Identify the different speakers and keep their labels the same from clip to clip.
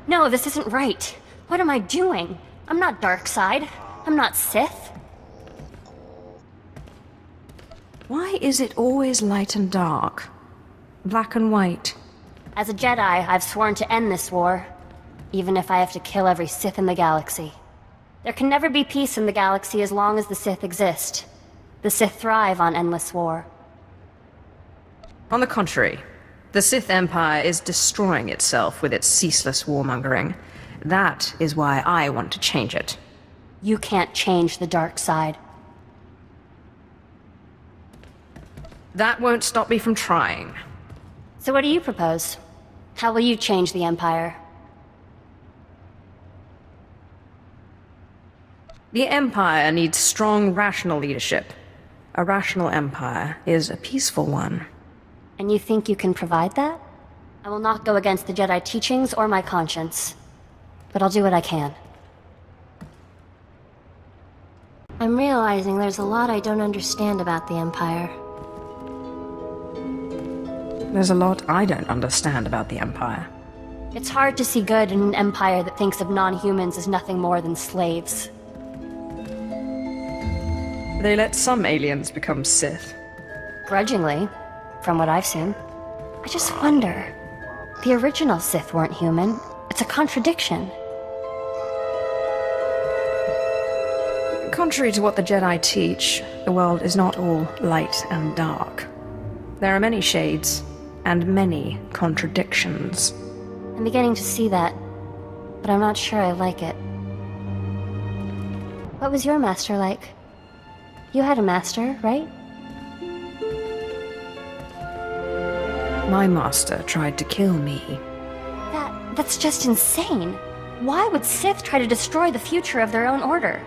Speaker 1: No, this isn't right. What am I doing? I'm not dark side. I'm not Sith.
Speaker 2: Why is it always light and dark? Black and white?
Speaker 1: As a Jedi, I've sworn to end this war, even if I have to kill every Sith in the galaxy. There can never be peace in the galaxy as long as the Sith exist. The Sith thrive on endless war.
Speaker 2: On the contrary, the Sith Empire is destroying itself with its ceaseless warmongering. That is why I want to change it.
Speaker 1: You can't change the dark side.
Speaker 2: That won't stop me from trying.
Speaker 1: So what do you propose? How will you change the Empire?
Speaker 2: The Empire needs strong, rational leadership. A rational empire is a peaceful one.
Speaker 1: And you think you can provide that? I will not go against the Jedi teachings or my conscience. But I'll do what I can. I'm realizing there's a lot I don't understand about the Empire.
Speaker 2: There's a lot I don't understand about the Empire.
Speaker 1: It's hard to see good in an empire that thinks of non-humans as nothing more than slaves.
Speaker 2: They let some aliens become Sith.
Speaker 1: Grudgingly, from what I've seen. I just wonder. The original Sith weren't human. It's a contradiction.
Speaker 2: Contrary to what the Jedi teach, the world is not all light and dark. There are many shades, and many contradictions.
Speaker 1: I'm beginning to see that, but I'm not sure I like it. What was your master like? You had a master, right?
Speaker 2: My master tried to kill me.
Speaker 1: That's just insane. Why would Sith try to destroy the future of their own order?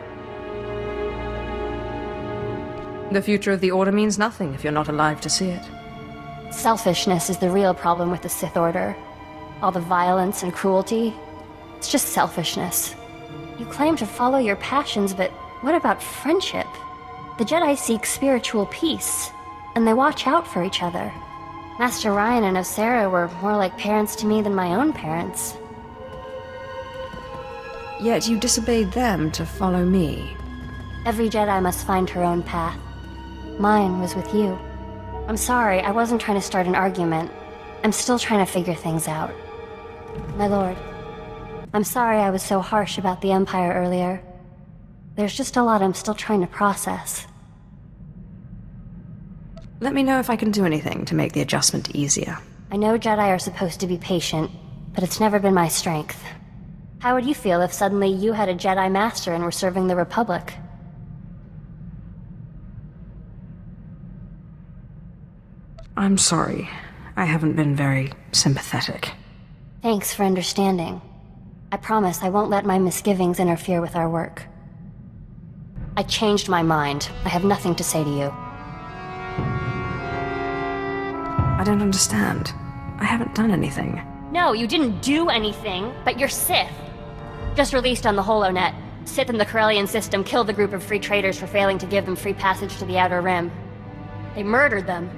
Speaker 2: The future of the Order means nothing if you're not alive to see it.
Speaker 1: Selfishness is the real problem with the Sith Order. All the violence and cruelty. It's just selfishness. You claim to follow your passions, but what about friendship? The Jedi seek spiritual peace, and they watch out for each other. Master Ryan and Ashara were more like parents to me than my own parents.
Speaker 2: Yet you disobeyed them to follow me.
Speaker 1: Every Jedi must find her own path. Mine was with you. I'm sorry, I wasn't trying to start an argument. I'm still trying to figure things out. My lord, I'm sorry I was so harsh about the Empire earlier. There's just a lot I'm still trying to process.
Speaker 2: Let me know if I can do anything to make the adjustment easier.
Speaker 1: I know Jedi are supposed to be patient, but it's never been my strength. How would you feel if suddenly you had a Jedi Master and were serving the Republic?
Speaker 2: I'm sorry. I haven't been very sympathetic.
Speaker 1: Thanks for understanding. I promise I won't let my misgivings interfere with our work. I changed my mind. I have nothing to say to you.
Speaker 2: I don't understand. I haven't done anything.
Speaker 1: No, you didn't do anything, but you're Sith. Just released on the HoloNet, Sith in the Corellian system killed a group of free traders for failing to give them free passage to the Outer Rim. They murdered them.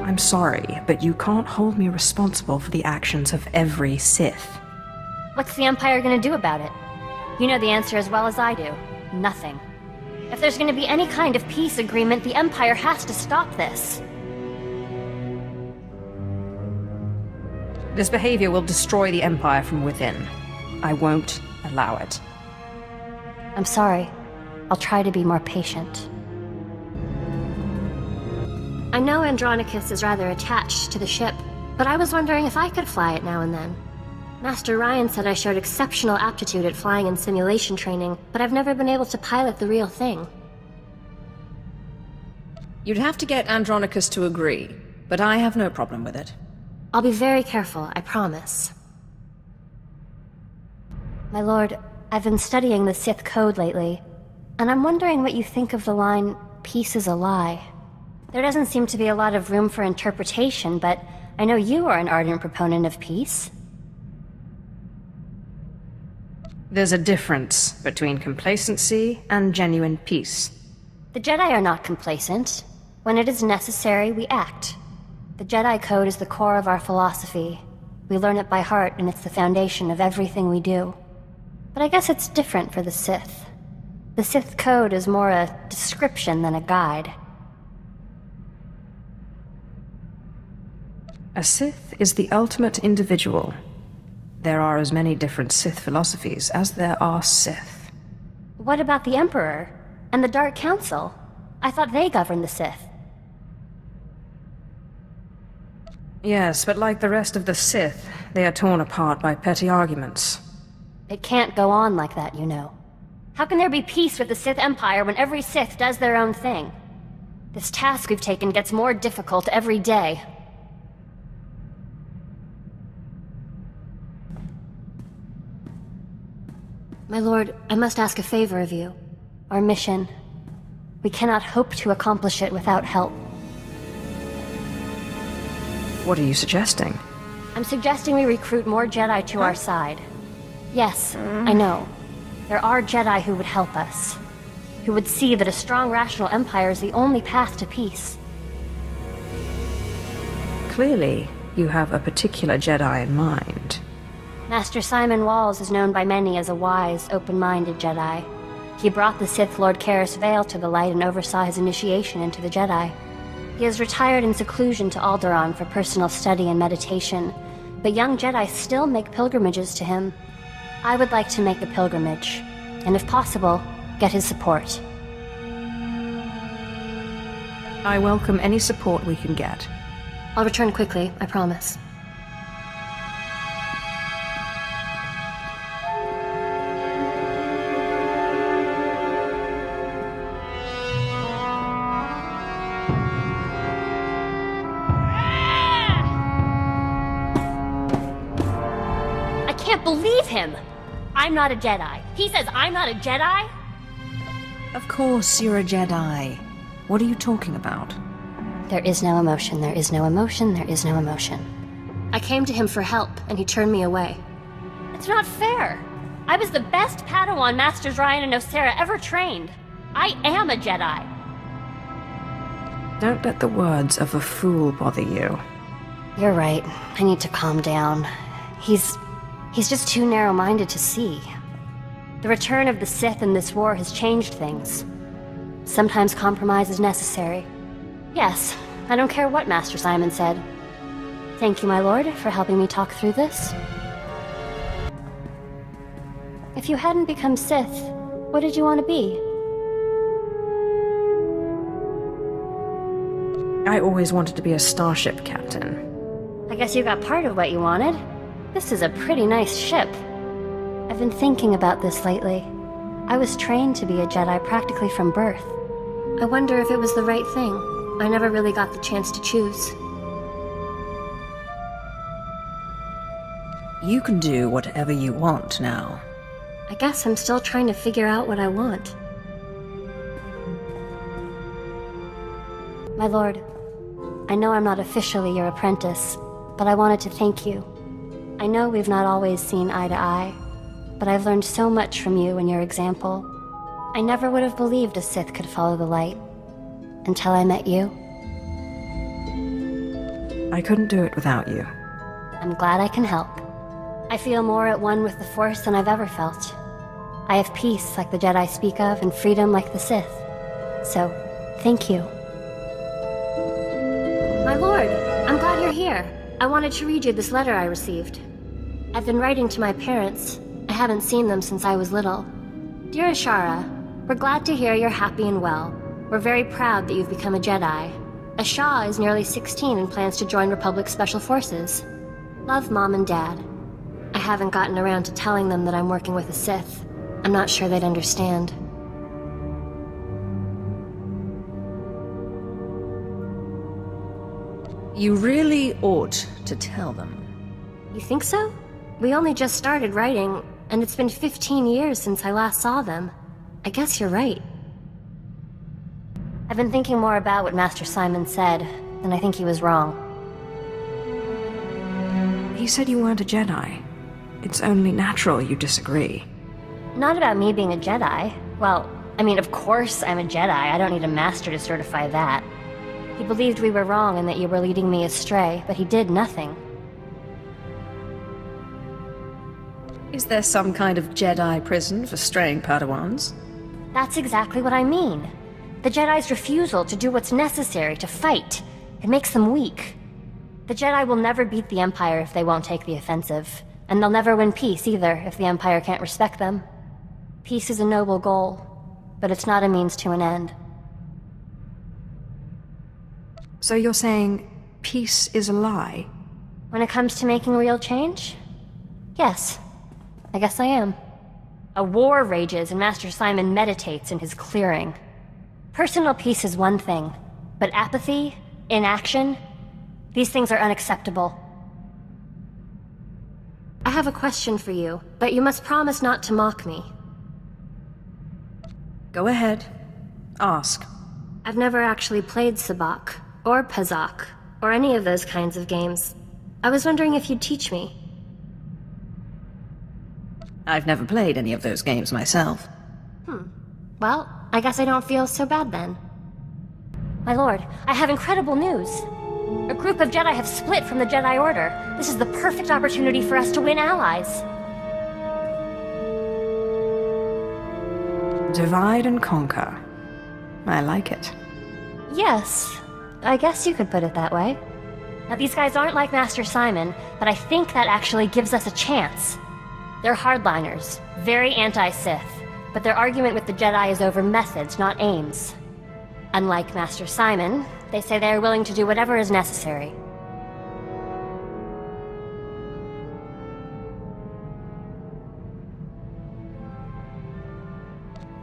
Speaker 2: I'm sorry, but you can't hold me responsible for the actions of every Sith.
Speaker 1: What's the Empire gonna do about it? You know the answer as well as I do. Nothing. If there's gonna be any kind of peace agreement, the Empire has to stop this.
Speaker 2: This behavior will destroy the Empire from within. I won't allow it.
Speaker 1: I'm sorry. I'll try to be more patient. I know Andronicus is rather attached to the ship, but I was wondering if I could fly it now and then. Master Ryan said I showed exceptional aptitude at flying in simulation training, but I've never been able to pilot the real thing.
Speaker 2: You'd have to get Andronicus to agree, but I have no problem with it.
Speaker 1: I'll be very careful, I promise. My lord, I've been studying the Sith code lately, and I'm wondering what you think of the line, "Peace is a lie." There doesn't seem to be a lot of room for interpretation, but I know you are an ardent proponent of peace.
Speaker 2: There's a difference between complacency and genuine peace.
Speaker 1: The Jedi are not complacent. When it is necessary, we act. The Jedi Code is the core of our philosophy. We learn it by heart, and it's the foundation of everything we do. But I guess it's different for the Sith. The Sith Code is more a description than a guide.
Speaker 2: A Sith is the ultimate individual. There are as many different Sith philosophies as there are Sith.
Speaker 1: What about the Emperor? And the Dark Council? I thought they governed the Sith.
Speaker 2: Yes, but like the rest of the Sith, they are torn apart by petty arguments.
Speaker 1: It can't go on like that, you know. How can there be peace with the Sith Empire when every Sith does their own thing? This task we've taken gets more difficult every day. My lord, I must ask a favor of you. Our mission. We cannot hope to accomplish it without help.
Speaker 2: What are you suggesting?
Speaker 1: I'm suggesting we recruit more Jedi to our side. Yes, I know. There are Jedi who would help us. Who would see that a strong, rational empire is the only path to peace.
Speaker 2: Clearly, you have a particular Jedi in mind.
Speaker 1: Master Simon Walls is known by many as a wise, open-minded Jedi. He brought the Sith Lord Karis Vale to the light and oversaw his initiation into the Jedi. He has retired in seclusion to Alderaan for personal study and meditation, but young Jedi still make pilgrimages to him. I would like to make a pilgrimage, and if possible, get his support.
Speaker 2: I welcome any support we can get.
Speaker 1: I'll return quickly, I promise. I can't believe him! I'm not a Jedi. He says I'm not a Jedi?
Speaker 2: Of course you're a Jedi. What are you talking about?
Speaker 1: There is no emotion, there is no emotion, there is no emotion. I came to him for help, and he turned me away. It's not fair! I was the best Padawan Masters Ryan and Osera ever trained. I am a Jedi.
Speaker 2: Don't let the words of a fool bother you.
Speaker 1: You're right. I need to calm down. He's just too narrow-minded to see. The return of the Sith in this war has changed things. Sometimes compromise is necessary. Yes, I don't care what Master Simon said. Thank you, my lord, for helping me talk through this. If you hadn't become Sith, what did you want to be?
Speaker 2: I always wanted to be a starship captain.
Speaker 1: I guess you got part of what you wanted. This is a pretty nice ship. I've been thinking about this lately. I was trained to be a Jedi practically from birth. I wonder if it was the right thing. I never really got the chance to choose.
Speaker 2: You can do whatever you want now.
Speaker 1: I guess I'm still trying to figure out what I want. My lord, I know I'm not officially your apprentice, but I wanted to thank you. I know we've not always seen eye to eye, but I've learned so much from you and your example. I never would have believed a Sith could follow the light, until I met you.
Speaker 2: I couldn't do it without you.
Speaker 1: I'm glad I can help. I feel more at one with the Force than I've ever felt. I have peace like the Jedi speak of, and freedom like the Sith. So, thank you. My lord, I'm glad you're here. I wanted to read you this letter I received. I've been writing to my parents. I haven't seen them since I was little. Dear Ashara, we're glad to hear you're happy and well. We're very proud that you've become a Jedi. Ashara is nearly 16 and plans to join Republic Special Forces. Love, Mom and Dad. I haven't gotten around to telling them that I'm working with a Sith. I'm not sure they'd understand.
Speaker 2: You really ought to tell them.
Speaker 1: You think so? We only just started writing, and it's been 15 years since I last saw them. I guess you're right. I've been thinking more about what Master Simon said, and I think he was wrong.
Speaker 2: He said you weren't a Jedi. It's only natural you disagree.
Speaker 1: Not about me being a Jedi. Well, I mean, of course I'm a Jedi. I don't need a master to certify that. He believed we were wrong and that you were leading me astray, but he did nothing.
Speaker 2: Is there some kind of Jedi prison for straying Padawans?
Speaker 1: That's exactly what I mean. The Jedi's refusal to do what's necessary to fight. It makes them weak. The Jedi will never beat the Empire if they won't take the offensive. And they'll never win peace either if the Empire can't respect them. Peace is a noble goal, but it's not a means to an end.
Speaker 2: So you're saying peace is a lie?
Speaker 1: When it comes to making real change? Yes. I guess I am. A war rages and Master Simon meditates in his clearing. Personal peace is one thing, but apathy, inaction, these things are unacceptable. I have a question for you, but you must promise not to mock me.
Speaker 2: Go ahead. Ask.
Speaker 1: I've never actually played Sabacc, or Pazak, or any of those kinds of games. I was wondering if you'd teach me.
Speaker 2: I've never played any of those games myself.
Speaker 1: Well, I guess I don't feel so bad then. My lord, I have incredible news. A group of Jedi have split from the Jedi Order. This is the perfect opportunity for us to win allies.
Speaker 2: Divide and conquer. I like it.
Speaker 1: Yes, I guess you could put it that way. Now, these guys aren't like Master Simon, but I think that actually gives us a chance. They're hardliners, very anti-Sith, but their argument with the Jedi is over methods, not aims. Unlike Master Simon, they say they are willing to do whatever is necessary.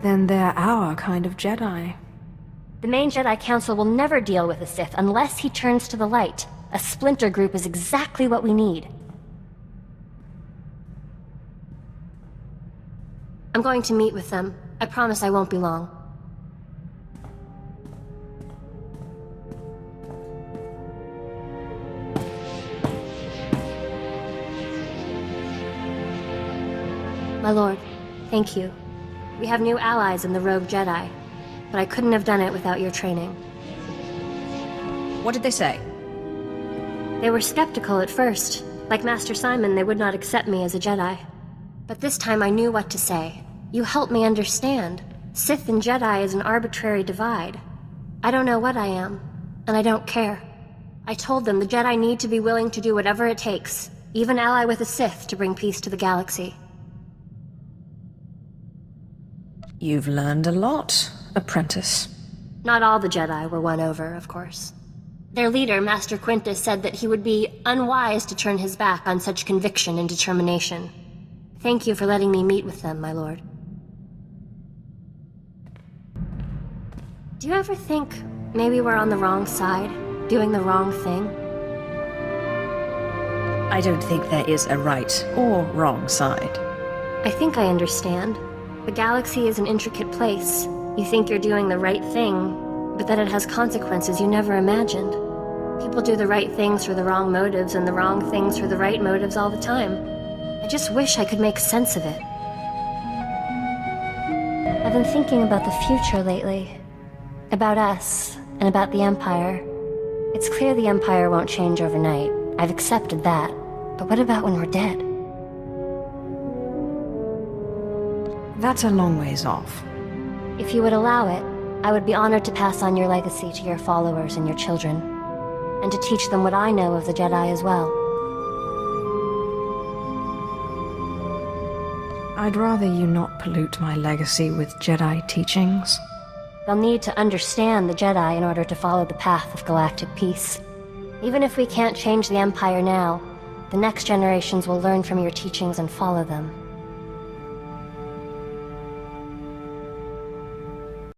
Speaker 2: Then they're our kind of Jedi.
Speaker 1: The main Jedi Council will never deal with the Sith unless he turns to the light. A splinter group is exactly what we need. I'm going to meet with them. I promise I won't be long. My lord, thank you. We have new allies in the Rogue Jedi, but I couldn't have done it without your training.
Speaker 2: What did they say?
Speaker 1: They were skeptical at first. Like Master Simon, they would not accept me as a Jedi. But this time I knew what to say. You helped me understand. Sith and Jedi is an arbitrary divide. I don't know what I am, and I don't care. I told them the Jedi need to be willing to do whatever it takes, even ally with the Sith to bring peace to the galaxy.
Speaker 2: You've learned a lot, apprentice.
Speaker 1: Not all the Jedi were won over, of course. Their leader, Master Quintus, said that he would be unwise to turn his back on such conviction and determination. Thank you for letting me meet with them, my lord. Do you ever think maybe we're on the wrong side, doing the wrong thing?
Speaker 2: I don't think there is a right or wrong side.
Speaker 1: I think I understand. The galaxy is an intricate place. You think you're doing the right thing, but then it has consequences you never imagined. People do the right things for the wrong motives and the wrong things for the right motives all the time. I just wish I could make sense of it. I've been thinking about the future lately. About us, and about the Empire. It's clear the Empire won't change overnight. I've accepted that. But what about when we're dead?
Speaker 2: That's a long ways off.
Speaker 1: If you would allow it, I would be honored to pass on your legacy to your followers and your children, and to teach them what I know of the Jedi as well.
Speaker 2: I'd rather you not pollute my legacy with Jedi teachings.
Speaker 1: They'll need to understand the Jedi in order to follow the path of galactic peace. Even if we can't change the Empire now, the next generations will learn from your teachings and follow them.